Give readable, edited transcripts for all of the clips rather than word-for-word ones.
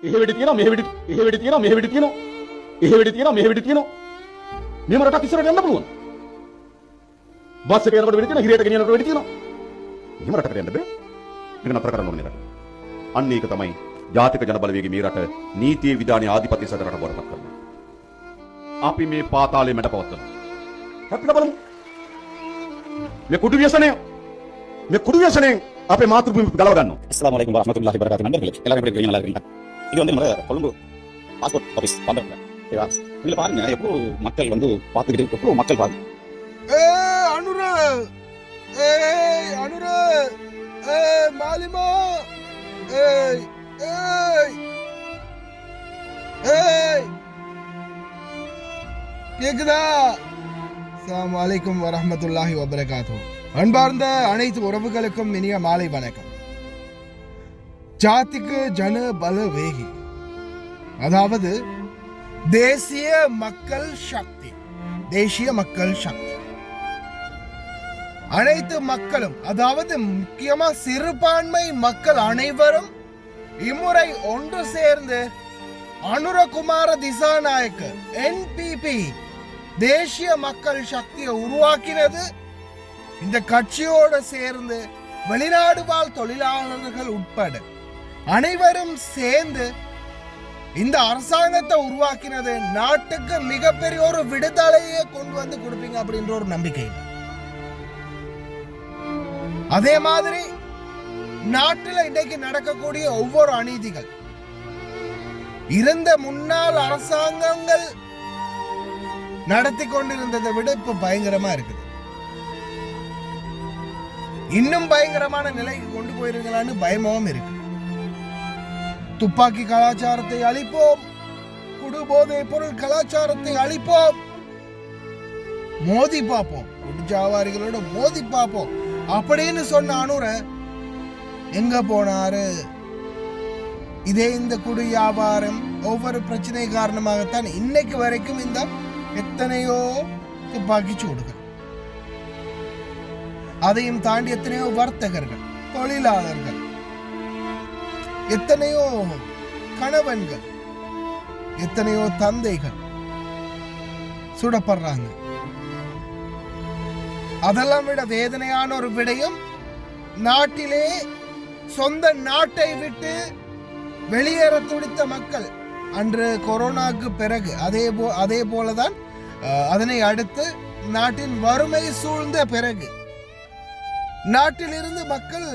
එහෙවිඩි තියෙනවා මෙහෙවිඩි තියෙනවා මෙහෙම රටක් ඉස්සරහට යන්න පුළුවන්. බස් එක යනකොට වෙඩි තියෙනවා, හිරේට ගෙනියනකොට වෙඩි තියෙනවා. එහෙම රටකට යන්න බෑ. මේක නතර කරන්න ඕනේ රට. අන්න ඒක තමයි ජාතික ජන බලවේගයේ මේ රට නීතියේ විධානයේ ආධිපත්‍ය සැද රට බවටපත් කරනවා. අපි මේ පාතාලේ මැඩ පවත්වනවා. අපි බලමු. මේ කුඩු વ્યસනයෙන් අපේ මාතෘභූමිය ගලව ගන්නවා. அஸ்ஸலாமு அலைக்கும் வரஹ்மத்துல்லாஹி வபரகாத்துஹு நண்பர்களே எல்லாரும் எப்படி இருக்கீங்க? நல்லா இருக்கீங்களா? இது வந்து நம்ம கொழும்பு பாஸ்போர்ட் ஆபீஸ் பந்தர்ல ஓகேவா? இதுல பாருங்க எவ்வளவு மக்கள் வந்து பார்த்துக்கிட்டு எவ்வளவு மக்கள் பாருங்க. அனுர மாலிமா கேக்குதா? அஸ்ஸலாமு அலைக்கும் வரஹ்மத்துல்லாஹி வபரகாத்துஹு. அன்பார்ந்த அனைத்து உறவுகளுக்கும் இனிய மாலை வணக்கம். ஜாதிக்கு ஜன பல வேகி, அதாவது தேசிய மக்கள் சக்தி. அனைத்து மக்களும், அதாவது முக்கியமா சிறுபான்மை மக்கள் அனைவரும் இம்முறை ஒன்று சேர்ந்து அனுரகுமார திசாநாயக்க NPP தேசிய மக்கள் சக்தியை உருவாக்கினது. இந்த கட்சியோடு சேர்ந்து வெளிநாடு வாழ் தொழிலாளர்கள் உட்பட அனைவரும் சேர்ந்து இந்த அரசாங்கத்தை உருவாக்கினது. நாட்டுக்கு மிகப்பெரிய ஒரு விடுதலையை கொண்டு வந்து கொடுப்பீங்க அப்படின்ற ஒரு நம்பிக்கை. அதே மாதிரி நாட்டில் இன்றைக்கு நடக்கக்கூடிய ஒவ்வொரு அநீதிகள் இருந்த முன்னாள் அரசாங்கங்கள் நடத்தி கொண்டிருந்ததை விட இப்ப பயங்கரமா இருக்குது. இன்னும் பயங்கரமான நிலைக்கு கொண்டு போயிருங்களான்னு பயமாவும் இருக்கு. துப்பாக்கி கலாச்சாரத்தை அழிப்போம், குடு போதைப் பொருள் கலாச்சாரத்தை அழிப்போம், மோதி பார்ப்போம், குடிஜாவாரிகளோட மோதி பார்ப்போம் அப்படின்னு சொன்ன அனுர எங்க போனாரு? இதே இந்த குடி வியாபாரம் ஒவ்வொரு பிரச்சனை காரணமாகத்தான் இன்னைக்கு வரைக்கும் இந்த எத்தனையோ துப்பாக்கி சூடுகள், அதையும் தாண்டி எத்தனையோ வர்த்தகர்கள், தொழிலாளர்கள், எத்தனையோ கணவன்கள், எத்தனையோ தந்தைகள் சுடப்படுறாங்க. அதெல்லாம் விட வேதனையான ஒரு விடயம், நாட்டிலே சொந்த நாட்டை விட்டு வெளியேற துடித்த மக்கள் அன்று கொரோனாக்கு பிறகு அதே போலதான் அதனை அடுத்து நாட்டின் வறுமை சூழ்ந்த பிறகு நாட்டிலிருந்து மக்கள்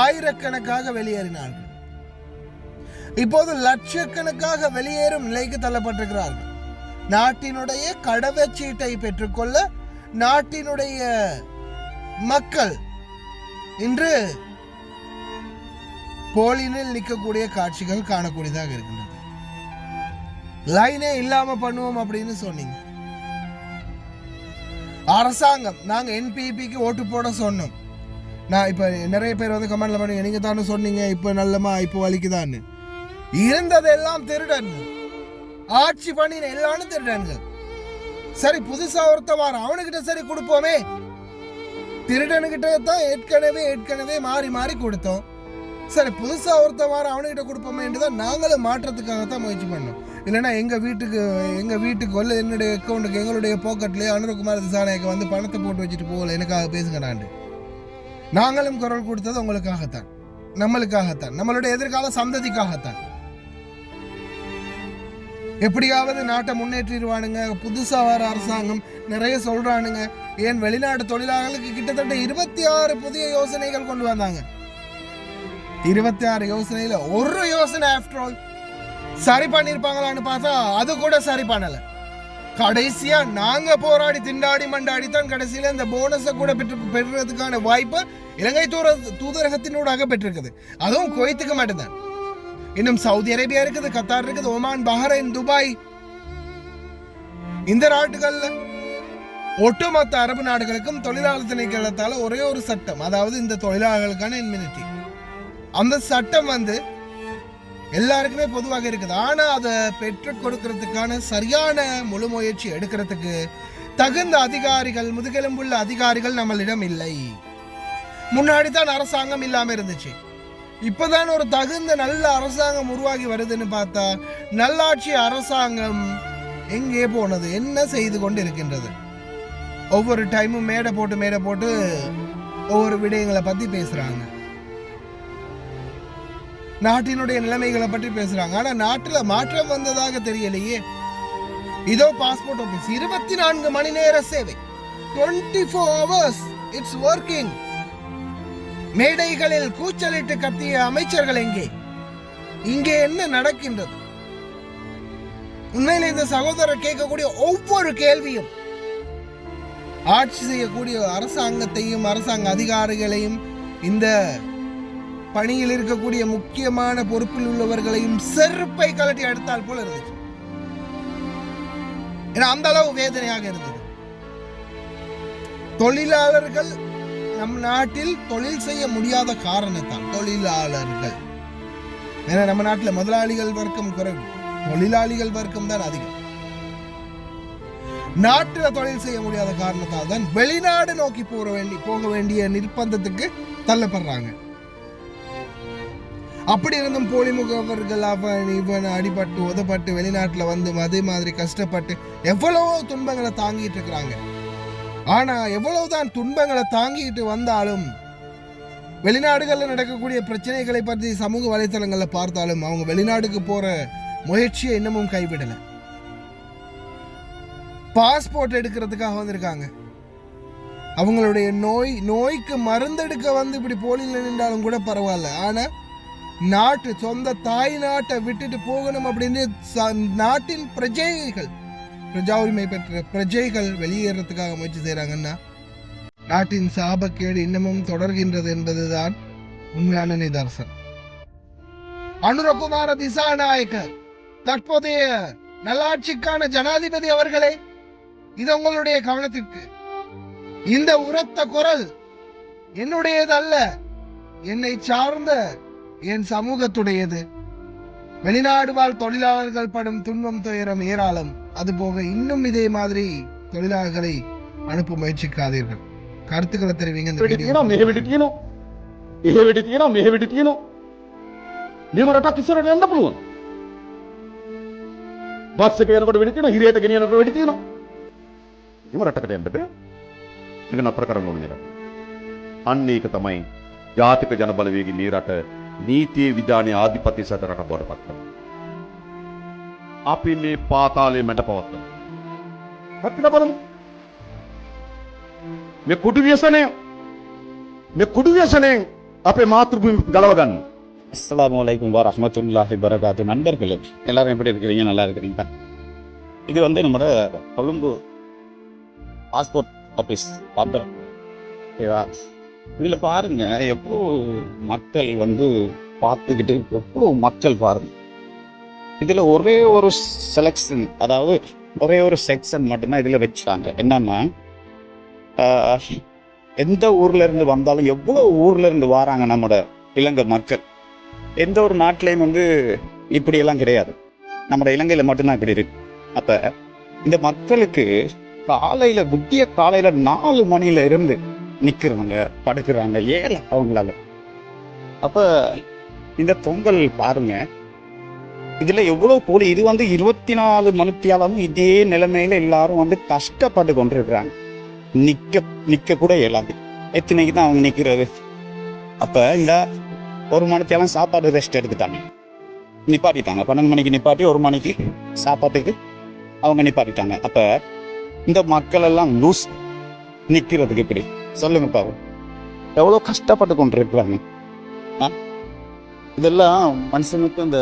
ஆயிரக்கணக்காக வெளியேறினார்கள். இப்போது லட்சக்கணக்காக வெளியேறும் நிலைக்கு தள்ளப்பட்டிருக்கிறார்கள். நாட்டினுடைய கடவுச்சீட்டை பெற்றுக்கொள்ள நாட்டினுடைய மக்கள் இன்று போலினில் நிற்கக்கூடிய காட்சிகள் காணக்கூடியதாக இருக்கின்றது. லைனே இல்லாம பண்ணுவோம் அப்படின்னு சொன்னீங்க. அரசாங்கம் நாங்க NPPக்கு ஓட்டு போட சொன்னோம். நான் இப்ப நிறைய பேர் வந்து கமெண்ட்ல பண்ணுங்க, நீங்க தானே சொன்னீங்க இப்ப நல்லமா இப்போ வலிக்குதான்னு. இருந்ததெல்லாம் திருடன், ஆட்சி பண்ணின எல்லாரும் திருடன்கள். சரி, புதுசா ஒருத்த வார அவனுக்கிட்ட சரி கொடுப்போமே. திருடனுக்கிட்ட தான் ஏற்கனவே மாறி கொடுத்தோம். சரி, புதுசா ஒருத்த வார அவனுக்கிட்ட கொடுப்போமேன்றதான் நாங்களும் மாற்றத்துக்காகத்தான் முயற்சி பண்ணோம். இல்லைன்னா எங்க வீட்டுக்கு வந்து என்னுடைய அக்கௌண்ட்டுக்கு எங்களுடைய பாக்கெட்லேயே அனுரகுமார திசாநாயக்க வந்து பணத்தை போட்டு வச்சுட்டு போகல, எனக்காக பேசுங்க. நாங்களும் குரல் கொடுத்தது உங்களுக்காகத்தான், நம்மளுக்காகத்தான், நம்மளுடைய எதிர்கால சந்ததிக்காகத்தான். எப்படியாவது நாட்டை முன்னேற்றிடுவானுங்க. புதுசா வர அரசாங்கம் நிறைய சொல்றானுங்க. ஏன் வெளிநாட்டு தொழிலாளர்களுக்கு கிட்டத்தட்ட 26 புதிய யோசனைகள் கொண்டு வந்தாங்க. 26 யோசனையில ஒரு யோசனை ஆஃப்டர் ஆல் சரி பண்ணிருப்பாங்களான்னு பார்த்தா அது கூட சரி பண்ணல. கடைசியா நாங்க போராடி திண்டாடி மண்டாடி தான் கடைசியில இந்த போனஸை கூட பெறுறதுக்கான வாய்ப்பு இலங்கை தூதரகத்தினூடாக பெற்றிருக்குது. அதுவும் குவைத்துக்கு மட்டும்தான். இன்னும் சவுதி அரேபியா இருக்குது, கத்தார் இருக்குது, ஒமான், பஹ்ரைன், துபாய், இந்த நாட்டுகள்ல ஒட்டுமொத்த அரபு நாடுகளுக்கும் தொழிலாளர் திணைக்களத்தால ஒரே ஒரு சட்டம், அதாவது இந்த தொழிலாளர்களுக்கான இன்மினிட்டி, அந்த சட்டம் வந்து எல்லாருக்குமே பொதுவாக இருக்குது. ஆனா அதை பெற்றுக் கொடுக்கறதுக்கான சரியான முழு முயற்சி எடுக்கிறதுக்கு தகுந்த அதிகாரிகள், முதுகெலும்புள்ள அதிகாரிகள் நம்மளிடம் இல்லை. முன்னாடி தான் அரசாங்கம் இல்லாம இருந்துச்சு. இப்பதான் ஒரு தகுந்த நல்ல அரசாங்கம் உருவாகி வருதுன்னு பார்த்தா நல்லாட்சி அரசாங்கம் எங்கே போனது, என்ன செய்து கொண்டு இருக்கின்றது? ஒவ்வொரு டைமும் மேடை போட்டு ஒவ்வொரு விடயங்களை பத்தி பேசுறாங்க, நாட்டினுடைய நிலைமைகளை பற்றி பேசுறாங்க. ஆனா நாட்டுல மாற்றம் வந்ததாக தெரியலையே. இதோ பாஸ்போர்ட் ஆபீஸ் 24 மணி நேர சேவை, 24 hours it's working. மேடைகளில் கூச்சலிட்டு கத்திய அமைச்சர்கள் எங்கே? இங்கே என்ன நடக்கின்றது? உண்மையில இந்த சகோதரர் கேட்கக்கூடிய ஒவ்வொரு கேள்வியும் ஆட்சி செய்யக்கூடிய அரசாங்கத்தையும் அரசாங்க அதிகாரிகளையும் இந்த பணியில் இருக்கக்கூடிய முக்கியமான பொறுப்பில் உள்ளவர்களையும் செருப்பை கலட்டி அடுத்தால் போல இருந்துச்சு. ஏன்னா அந்த அளவு வேதனையாக இருந்தது. தொழிலாளர்கள் நம் நாட்டில் தொழில் செய்ய முடியாத காரணத்தால், தொழிலாளர்கள், ஏன்னா நம்ம நாட்டில் முதலாளிகள் வர்க்கம் குறைவு, தொழிலாளிகள் வர்க்கம் தான் அதிகம். நாட்டில் தொழில் செய்ய முடியாத காரணத்தால் தான் வெளிநாடு நோக்கி போக வேண்டிய நிர்பந்தத்துக்கு தள்ளப்படுறாங்க. அப்படி இருந்தும் போலி முகவர்கள் அவன் இவன் அடிபட்டு உதப்பட்டு வெளிநாட்டில் வந்து அதே மாதிரி கஷ்டப்பட்டு எவ்வளவோ துன்பங்களை தாங்கிட்டு இருக்கிறாங்க. ஆனா எவ்வளவுதான் துன்பங்களை தாங்கிட்டு வந்தாலும், வெளிநாடுகளில் நடக்கக்கூடிய பிரச்சனைகளை பற்றி சமூக வலைத்தளங்கள்ல பார்த்தாலும் அவங்க வெளிநாடுக்கு போற முயற்சியை இன்னமும் கைவிடல. பாஸ்போர்ட் எடுக்கிறதுக்காக வந்திருக்காங்க. அவங்களுடைய நோய்க்கு மருந்தெடுக்க வந்து இப்படி போலியில் நின்றாலும் கூட பரவாயில்ல. ஆனா நாட்டு சொந்த தாய் நாட்டை விட்டுட்டு போகணும் அப்படின்னு நாட்டின் பிரஜா உரிமை பெற்ற பிரஜைகள் வெளியேறதுக்காக முயற்சி செய்யறாங்கன்னா நாட்டின் சாபக்கேடு இன்னமும் தொடர்கின்றது என்பதுதான் உண்மையான நிதர்சனம். அனுரகுமார திசாநாயக்க, தற்போதைய நல்லாட்சிக்கான ஜனாதிபதி அவர்களே, இது உங்களுடைய கவனத்திற்கு. இந்த உரத்த குரல் என்னுடையது அல்ல, என்னை சார்ந்த என் சமூகத்துடையது. வெளிநாடு வாழ் தொழிலாளர்கள் படும் துன்பம் துயரம் ஏராளம். அதுபோக இன்னும் இதே மாதிரி தொழிலாளர்களை அனுப்ப முயற்சிக்காதீர்கள். கருத்துக்களை தெரிவிங்க. අන්නේක තමයි ජාතික ජනබලවේගී මේ රට නීතියේ විධානයේ ආධිපත්‍ය සහිත රට බවට පත් කරනවා. අපි මේ පාතාලයේ මැඩ පවත්වනවා. හත්න බලමු. මේ කුඩු ව්‍යසනයෙන් අපේ මාතෘභූමිය ගලව ගන්න. அஸ்ஸலாமு அலைக்கும் வரஹ்மத்துல்லாஹி வபரகாத்து. நண்பர்களே எல்லாரும் எப்படி இருக்கிறீங்க? நல்லா இருக்கிறீங்களா? இது வந்து நம்ம கொழும்பு பாஸ்போர்ட் ஆபீஸ் பார்க்குறோம். ஓகேவா? இதுல பாருங்க எவ்வளோ மக்கள் வந்து பார்த்துக்கிட்டு, எவ்வளோ மக்கள் பாருங்க. இதுல ஒரே ஒரு செலக்ஷன், அதாவது ஒரே ஒரு செக்ஷன் மட்டும்தான் இதுல வச்சுட்டாங்க. என்னன்னா எந்த ஊர்ல இருந்து வந்தாலும், எவ்வளோ ஊர்ல இருந்து வராங்க நம்மளோட இலங்கை மக்கள். எந்த ஒரு நாட்டிலையும் வந்து இப்படியெல்லாம் கிடையாது, நம்ம இலங்கையில மட்டும்தான் இப்படி இருக்கு. அப்ப இந்த மக்களுக்கு காலையில விடிய காலையில 4 மணில இருந்து நிக்கிறவங்க, படுக்கிறாங்க, ஏல அவங்களால. அப்ப இந்த பொங்கல் பாருங்க, இதுல எவ்வளவு போலி. இது வந்து 24 மணித்தியாலும் இதே நிலைமையில எல்லாரும் வந்து கஷ்டப்பட்டு கொண்டிருக்கிறாங்க. நிக்க கூட இயலாது. எத்தனைக்கு தான் அவங்க நிக்கிறது? அப்ப இந்த 1 மணித்தியாலும் சாப்பாடு ரெஸ்ட் எடுத்துட்டாங்க, நிப்பாட்டிட்டாங்க. 12 மணிக்கு நிப்பாட்டி 1 மணிக்கு சாப்பாட்டுக்கு அவங்க நிப்பாட்டிட்டாங்க. அப்ப இந்த மக்கள் எல்லாம் லூஸ் நிக்கிறதுக்கு இப்படி சொல்லுங்க பாரு, எவ்வளவு கஷ்டப்பட்டு கொண்டிருக்கிறாங்க. இதெல்லாம் மனுஷனுக்கு இந்த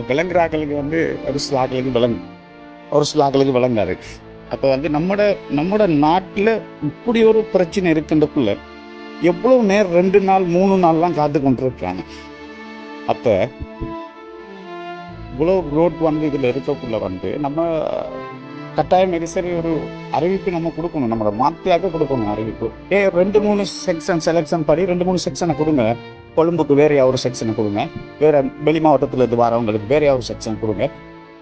விலங்குறாக்களுக்கு வந்து ஒரு சில ஆக்களுக்கு விளங்கும், ஒரு சில ஆக்களுக்கு விளங்காது. அப்போ வந்து நம்மட நாட்டில் இப்படி ஒரு பிரச்சனை இருக்குன்றக்குள்ள எவ்வளவு நேரம் 2 நாள் 3 நாள்லாம் காத்து கொண்டிருக்கிறாங்க. அப்போ இவ்வளோ ரோட் வந்து இதில் இருக்கக்குள்ள வந்து நம்ம கட்டாயம் சரி ஒரு அறிவிப்பு நம்ம கொடுக்கணும், நம்மளோட மாற்றியாக கொடுக்கணும் அறிவிப்பு. 2-3 செக்ஷன் செலெக்ஷன் படி 2-3 செக்ஷனை கொடுங்க. கொழும்புக்கு வேறையா ஒரு செக்ஷனை கொடுங்க, வேற வெளி மாவட்டத்தில் இருந்து வரவங்களுக்கு வேறையா ஒரு செக்ஷன் கொடுங்க.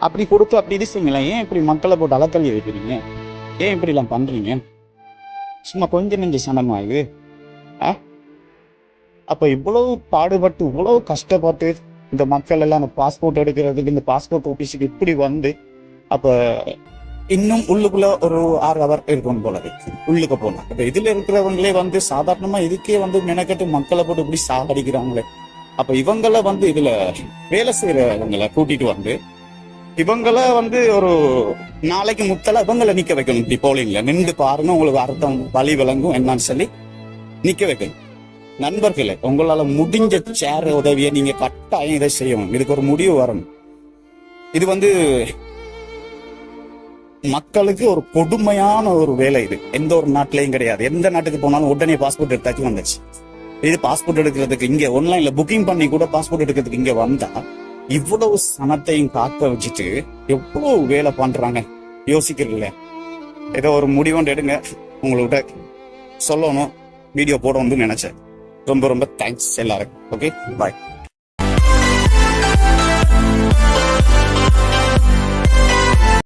அப்படி கொடுத்து அப்படி இது செய்யுங்களேன். ஏன் இப்படி மக்களை போட்டு அலக்கல்வி வைக்கிறீங்க? ஏன் இப்படிலாம் பண்றீங்க? சும்மா கொஞ்சம் நெஞ்சு சனமா இது. அப்ப இவ்வளவு பாடுபட்டு இவ்வளவு கஷ்டப்பட்டு இந்த மக்கள் எல்லாம் அந்த பாஸ்போர்ட் எடுக்கிறதுக்கு இந்த பாஸ்போர்ட் ஆபீஸுக்கு இப்படி வந்து அப்ப இன்னும் உள்ளுக்குள்ள ஒரு 6 ஹவர் இருக்கும் போல இருக்கு உள்ளுக்கு போனா. அப்ப இதுல இருக்கிறவங்களே வந்து சாதாரணமா இதுக்கே வந்து மெனக்கட்டு மக்களை போட்டு இப்படி சாகடிக்கிறாங்களே. அப்ப இவங்கள வந்து இதுல வேலை செய்யறவங்களை கூட்டிட்டு வந்து இவங்கள வந்து ஒரு நாளைக்கு முத்தல இவங்களை நிக்க வைக்கணும். இப்படி போலிங்ல நின்று பாருங்க, உங்களுக்கு அர்த்தம் வழி விளங்கும் என்னன்னு சொல்லி நிக்க வைக்கணும். நண்பர்களே, உங்களால முடிஞ்ச சேர உதவியை நீங்க கட்டாயம் இதை செய்யணும். இதுக்கு ஒரு முடிவு வரணும். இது வந்து மக்களுக்கு ஒரு கொடுமையான ஒரு வேலை. இது எந்த ஒரு நாட்டிலையும் கிடையாது. எந்த நாட்டுக்கு போனாலும் உடனே பாஸ்போர்ட் எடுத்தாச்சு வந்துச்சு. இது பாஸ்போர்ட் எடுக்கிறதுக்கு இங்க ஆன்லைன்ல புக்கிங் பண்ணி கூட பாஸ்போர்ட் எடுக்கிறதுக்கு இங்க வந்தா இவ்வளவு சனத்தையும் காக்க வச்சுட்டு எவ்வளவு வேலை பண்றாங்க யோசிக்கிறீங்களே. ஏதோ ஒரு முடிவு எடுங்க. உங்கள்கிட்ட சொல்லணும், வீடியோ போட வந்து நினைச்சேன். ரொம்ப ரொம்ப தேங்க்ஸ் எல்லாருக்கும். ஓகே, பாய்.